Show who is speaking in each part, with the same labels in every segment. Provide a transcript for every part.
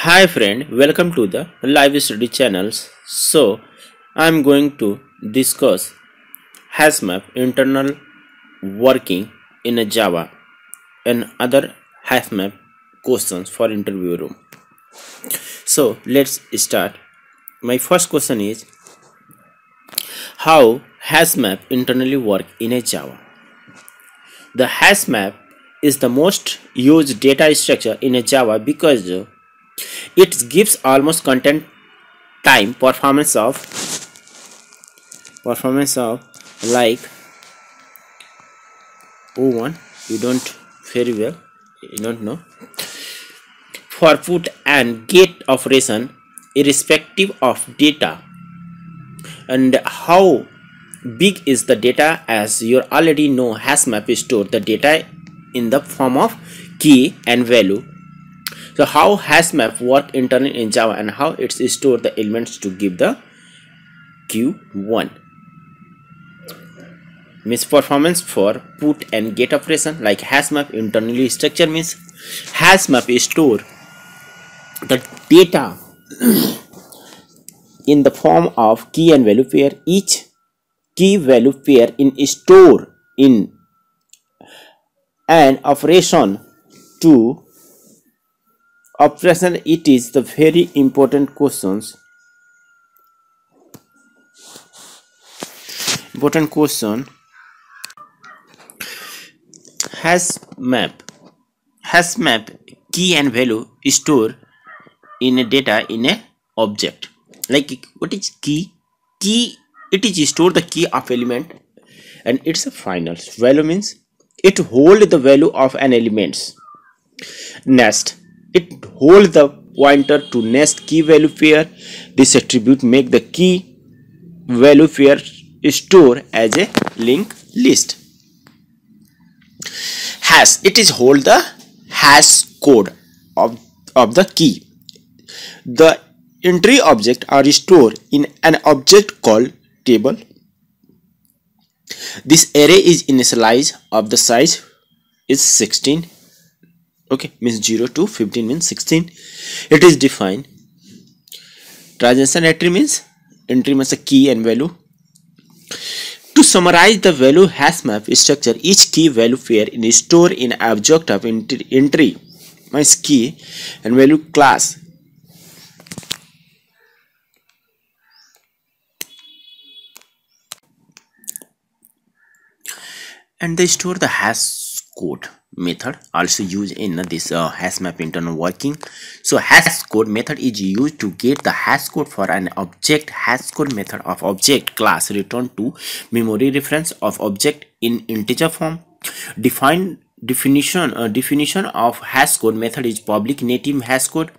Speaker 1: Hi friend, welcome to the live study channels. So I'm going to discuss HashMap internal working in a Java and other HashMap questions for interview room. So let's start. My first question is how HashMap internally work in a Java. The HashMap is the most used data structure in a Java because it gives almost content time performance of like O1 you don't very well you don't know for put and get operation irrespective of data and how big is the data. As you already know, HashMap store the data in the form of key and value. So how HashMap work internally in Java and how it's store the elements to give the Q1 means performance for put and get operation. Like HashMap internally structure means HashMap store the data in the form of key and value pair. Each key value pair in store in an operation to operation. It is the very important questions. Important question. HashMap key and value store in a data in a object. Like what is key? Key, it is store the key of element and it's a final value means it hold the value of an elements. Nest, it hold the pointer to nest key value pair. This attribute make the key value pair store as a linked list. Hash, it is hold the hash code of the key. The entry object are stored in an object called table. This array is initialized of the size is 16. Okay, means 0 to 15 means 16. It is defined. Transaction entry means a key and value. To summarize the value HashMap structure, each key value pair is stored in object of entry means key and value class. And they store the hash code method also used in this HashMap internal working. So hash code method is used to get the hash code for an object. Hash code method of object class return to memory reference of object in integer form. Definition of hash code method is public native hash code.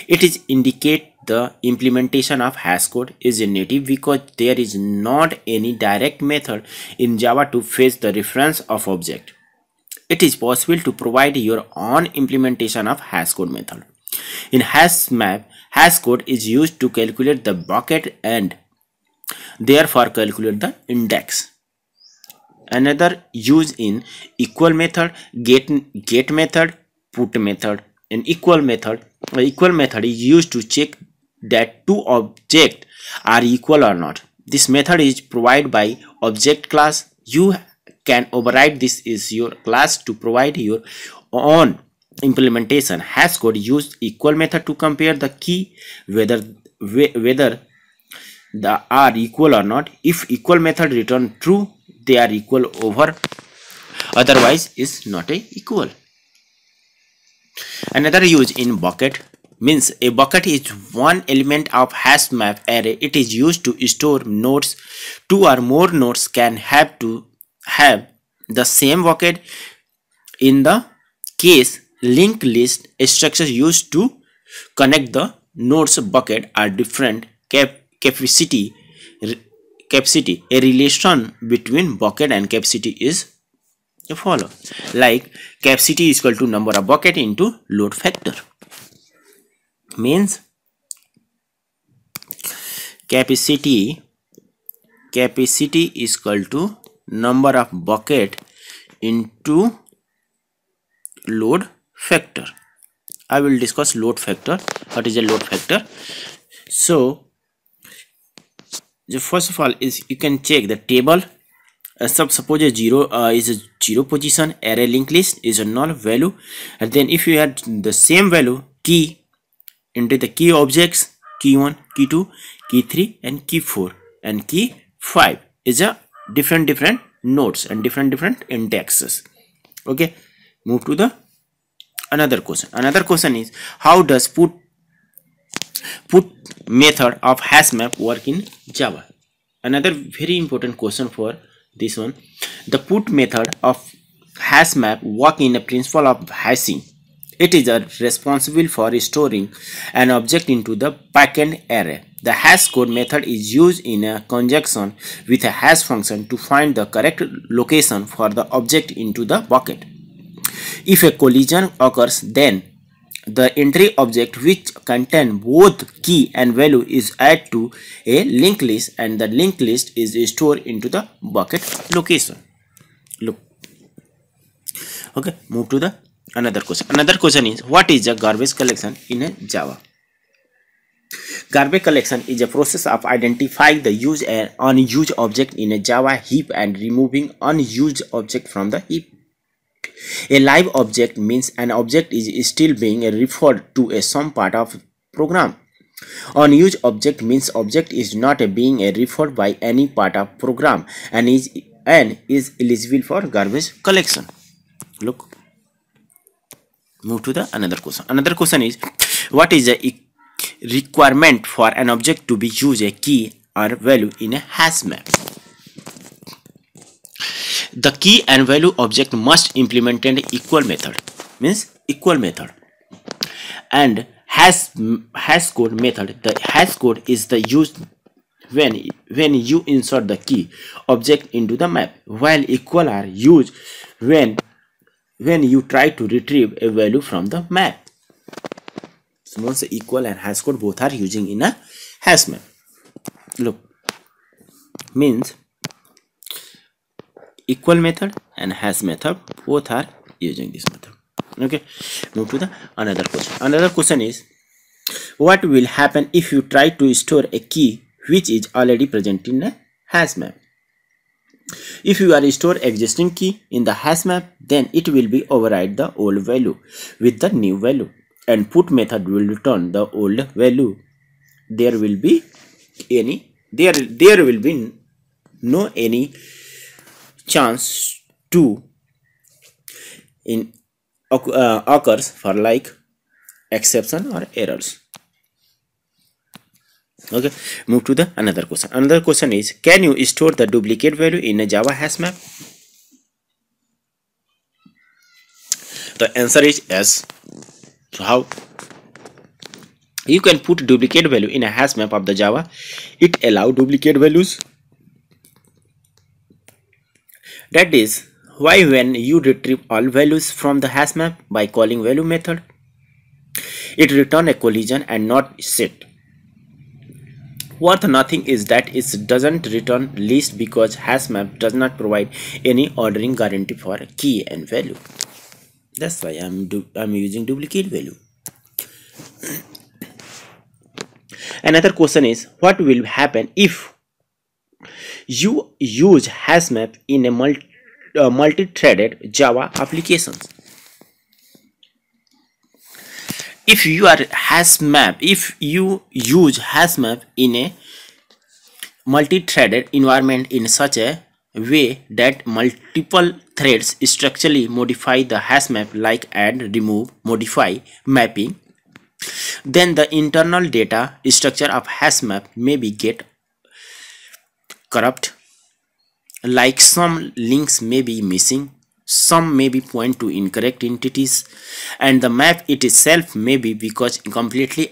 Speaker 1: It is indicate the implementation of hash code is native because there is not any direct method in Java to fetch the reference of object. It is possible to provide your own implementation of hash code method. In HashMap, hash code is used to calculate the bucket and therefore calculate the index. Another use in equal method, get method, put method. An equal method is used to check that two objects are equal or not. This method is provided by object class. You can override this is your class to provide your own implementation. Hash code use equal method to compare the key whether the are equal or not. If equal method return true, they are equal over, otherwise is not a equal. Another use in bucket means a bucket is one element of HashMap array. It is used to store nodes. Two or more nodes can have to have the same bucket. In the case linked list, structures used to connect the nodes bucket are different capacity. A relation between bucket and capacity is follow, like capacity is equal to number of bucket into load factor. Means capacity is equal to number of bucket into load factor. I will discuss load factor. What is a load factor? So the first of all is you can check the table. Suppose a 0 is a 0 position, array linked list is a null value, and then if you add the same value key into the key objects, key 1, key 2, key 3 and key 4 and key 5 is a different nodes and different indexes. Okay, move to the another question is, how does put method of HashMap work in Java? Another very important question for this one. The put method of HashMap work in a principle of hashing. It is responsible for storing an object into the backend array. The hash code method is used in a conjunction with a hash function to find the correct location for the object into the bucket. If a collision occurs, then the entry object which contain both key and value is added to a linked list, and the linked list is stored into the bucket location. Look. Okay, move to the another question. Another question is, what is a garbage collection in a Java? Garbage collection is a process of identifying the used and unused object in a Java heap and removing unused object from the heap. A live object means an object is still being referred to as some part of program. Unused object means object is not being referred by any part of program and is eligible for garbage collection. Look. Move to the another question. Another question is, what is the requirement for an object to be used a key or value in a HashMap? The key and value object must implement an equal method, means equal method, and hash code method. The hash code is the used when you insert the key object into the map, while equal are used when you try to retrieve a value from the map. So once the equal and hash code both are using in a HashMap. Look, means equal method and hash method both are using this method. Okay, move to the another question. Another question is, what will happen if you try to store a key which is already present in a HashMap? If you are store existing key in the HashMap, then it will be override the old value with the new value, and put method will return the old value. There will be no any chance to occurs for like exception or errors. Okay, move to the another question. Another question is, can you store the duplicate value in a Java HashMap? The answer is yes. So how? You can put duplicate value in a HashMap of the Java. It allows duplicate values. That is why when you retrieve all values from the HashMap by calling value method, it returns a collision and not set. Worth nothing is that it doesn't return list because HashMap does not provide any ordering guarantee for a key and value. That's why I'm using duplicate value. Another question is, what will happen if you use HashMap in a multi-threaded Java applications? If you use HashMap in a multi-threaded environment in such a way that multiple threads structurally modify the HashMap, like add, remove, modify, mapping, then the internal data structure of HashMap may be get corrupt, like some links may be missing, some may be point to incorrect entities, and the map itself may be because completely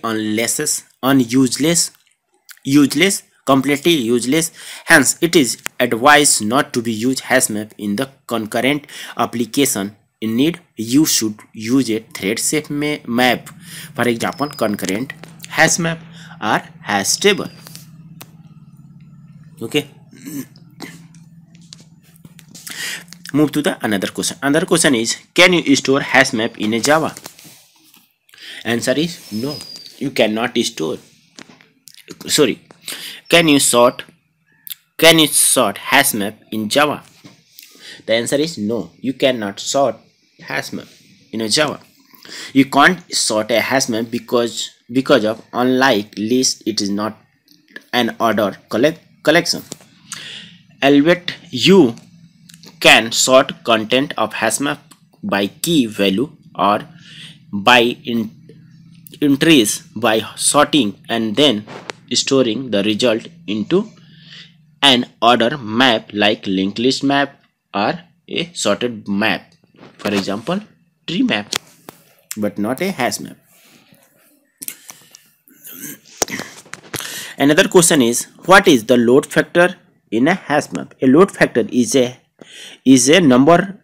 Speaker 1: completely useless. Hence, it is advised not to be used HashMap in the concurrent application. In need, you should use a thread safe map, for example concurrent HashMap or hash table. Okay, move to the another question. Another question is, can you store HashMap in a Java? Answer is no. You cannot store. Sorry. Can you sort? Can you sort HashMap in Java? The answer is no. You cannot sort HashMap in a Java. You can't sort a HashMap because of unlike list, it is not an order collection. Albeit you can sort content of HashMap by key value or by entries by sorting and then storing the result into an order map like linked list map or a sorted map. For example, TreeMap, but not a hash map. Another question is, what is the load factor in a hash map? A load factor is a number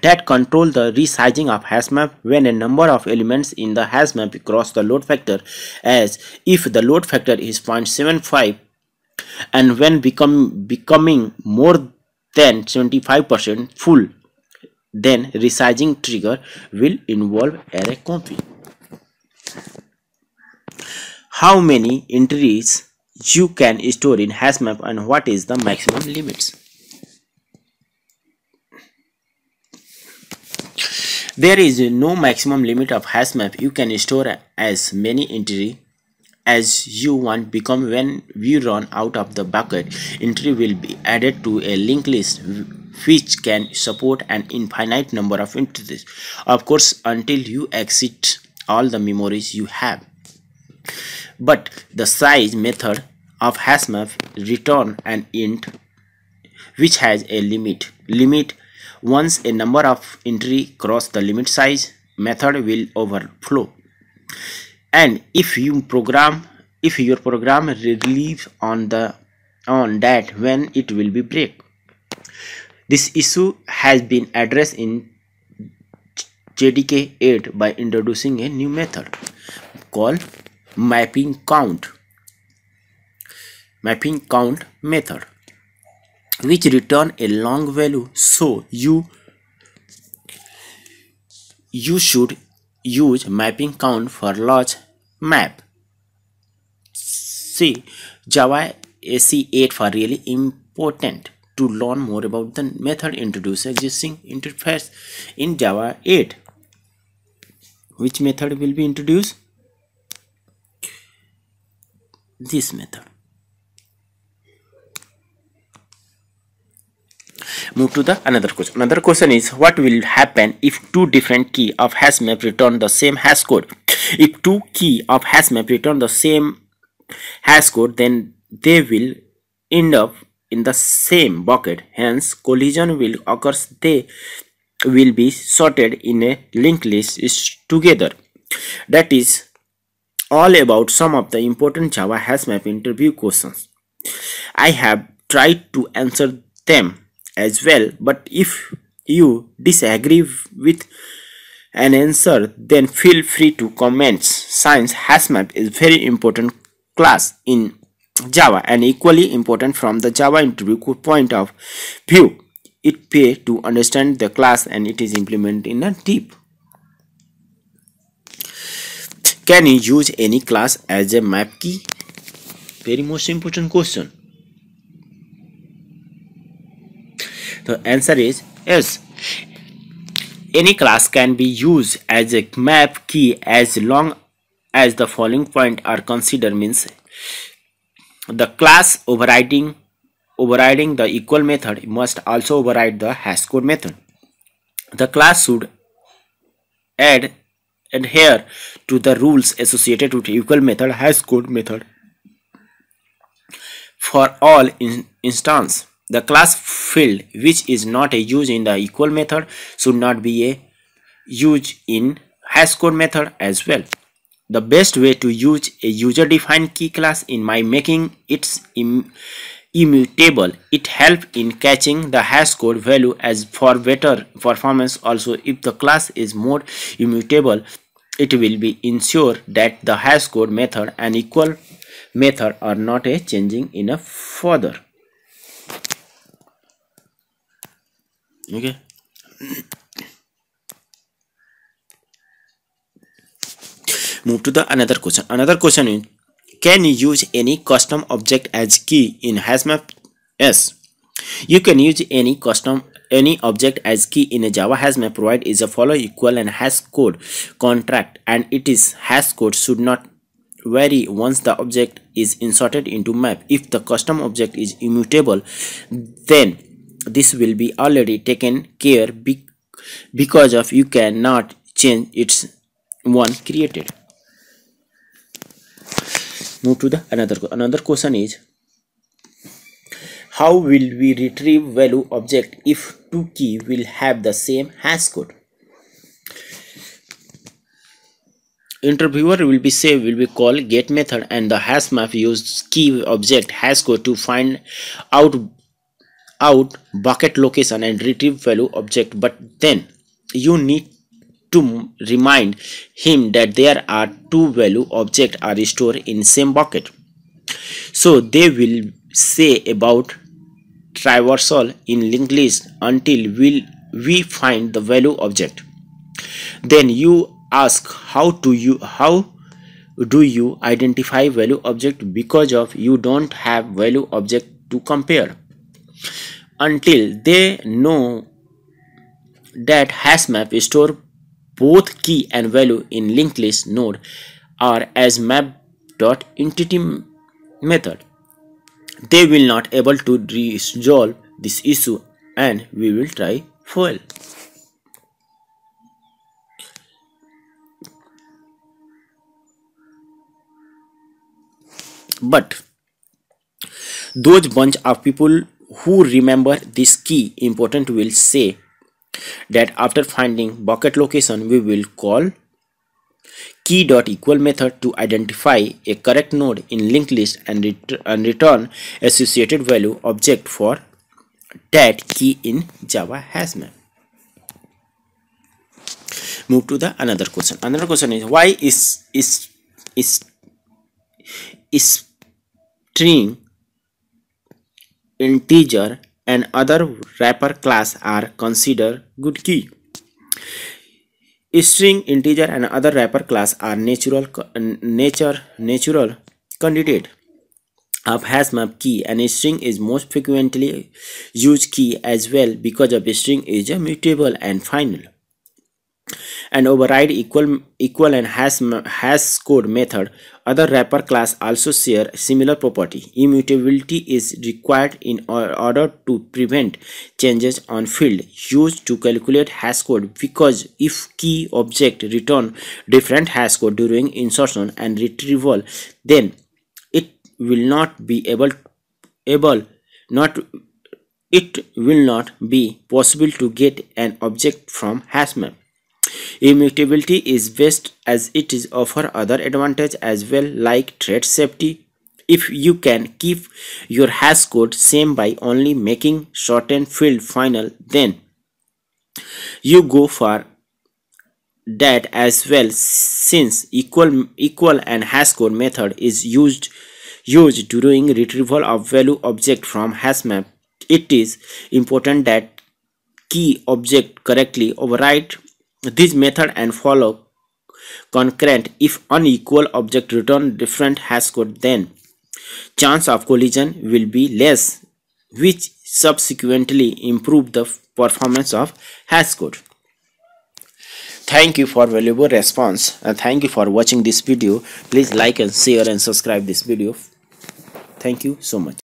Speaker 1: that control the resizing of hash map when a number of elements in the hash map cross the load factor, as if the load factor is 0.75 and when becoming more than 75% full, then resizing trigger will involve array copy. How many entries you can store in HashMap and what is the maximum limits? There is no maximum limit of HashMap. You can store as many entries as you want. Become when we run out of the bucket, entry will be added to a linked list which can support an infinite number of entries, of course, until you exit all the memories you have. But the size method of HashMap return an int which has a limit. Once a number of entry cross the limit size, method will overflow. And if your program relies on that, when it will be break. This issue has been addressed in JDK 8 by introducing a new method called mapping count method, which return a long value. So you should use mapping count for large map. See Java AC8 for really important. To learn more about the method, introduce existing interface in Java 8. Which method will be introduced? This method. Move to the another question. Another question is, what will happen if two different key of HashMap return the same hash code? If two key of HashMap return the same hash code, then they will end up in the same bucket. Hence, collision will occur. They will be sorted in a linked list together. That is all about some of the important Java HashMap interview questions. I have tried to answer them as well, but if you disagree with an answer, then feel free to comment. Since HashMap is very important class in Java and equally important from the Java interview point of view, it pays to understand the class and it is implemented in a deep. Can you use any class as a map key? Very most important question. The answer is yes. Any class can be used as a map key as long as the following points are considered. Means the class overriding the equal method must also override the hashcode method. The class should adhere to the rules associated with equal method hashcode method. For all instances, the class field which is not a use in the equal method should not be a use in hashcode method as well. The best way to use a user-defined key class in my making it immutable. It helps in catching the hashcode value as for better performance. Also, if the class is more immutable, it will be ensure that the hashcode method and equal method are not a changing in a further. Okay. Move to the another question. Another question is, can you use any custom object as key in HashMap? Yes, you can use any object as key in a Java HashMap. Provide is a follow equal and hash code contract, and it is hash code should not vary once the object is inserted into map. If the custom object is immutable, then this will be already taken care because of you cannot change its one created. Move to the another question is, how will we retrieve value object if two key will have the same hash code? Interviewer will be called get method, and the HashMap use key object hash code to find out bucket location and retrieve value object. But then you need to remind him that there are two value object are stored in same bucket, so they will say about traversal in linked list until we find the value object. Then you ask how do you identify value object because of you don't have value object to compare. Until they know that HashMap store both key and value in linked list node are as map.entity method, they will not able to resolve this issue, and we will try fail. But those bunch of people who remember this key important will say that after finding bucket location we will call key.equal method to identify a correct node in linked list and return associated value object for that key in Java HashMap. Move to the another question. Another question is, why is string, integer and other wrapper class are considered good key? String, integer and other wrapper class are natural candidate of HashMap key, and string is most frequently used key as well because of string is a mutable and final. And override equal and hash code method. Other wrapper class also share similar property. Immutability is required in order to prevent changes on field used to calculate hash code, because if key object return different hash code during insertion and retrieval, then it will not be possible to get an object from HashMap. Immutability is best as it is offer other advantage as well, like thread safety. If you can keep your hash code same by only making certain field final, then you go for that as well. Since equal and hash code method is used during retrieval of value object from HashMap, it is important that key object correctly override this method and follow concurrent. If unequal object return different hash code, then chance of collision will be less, which subsequently improve the performance of hash code. Thank you for valuable response and thank you for watching this video. Please like and share and subscribe this video. Thank you so much.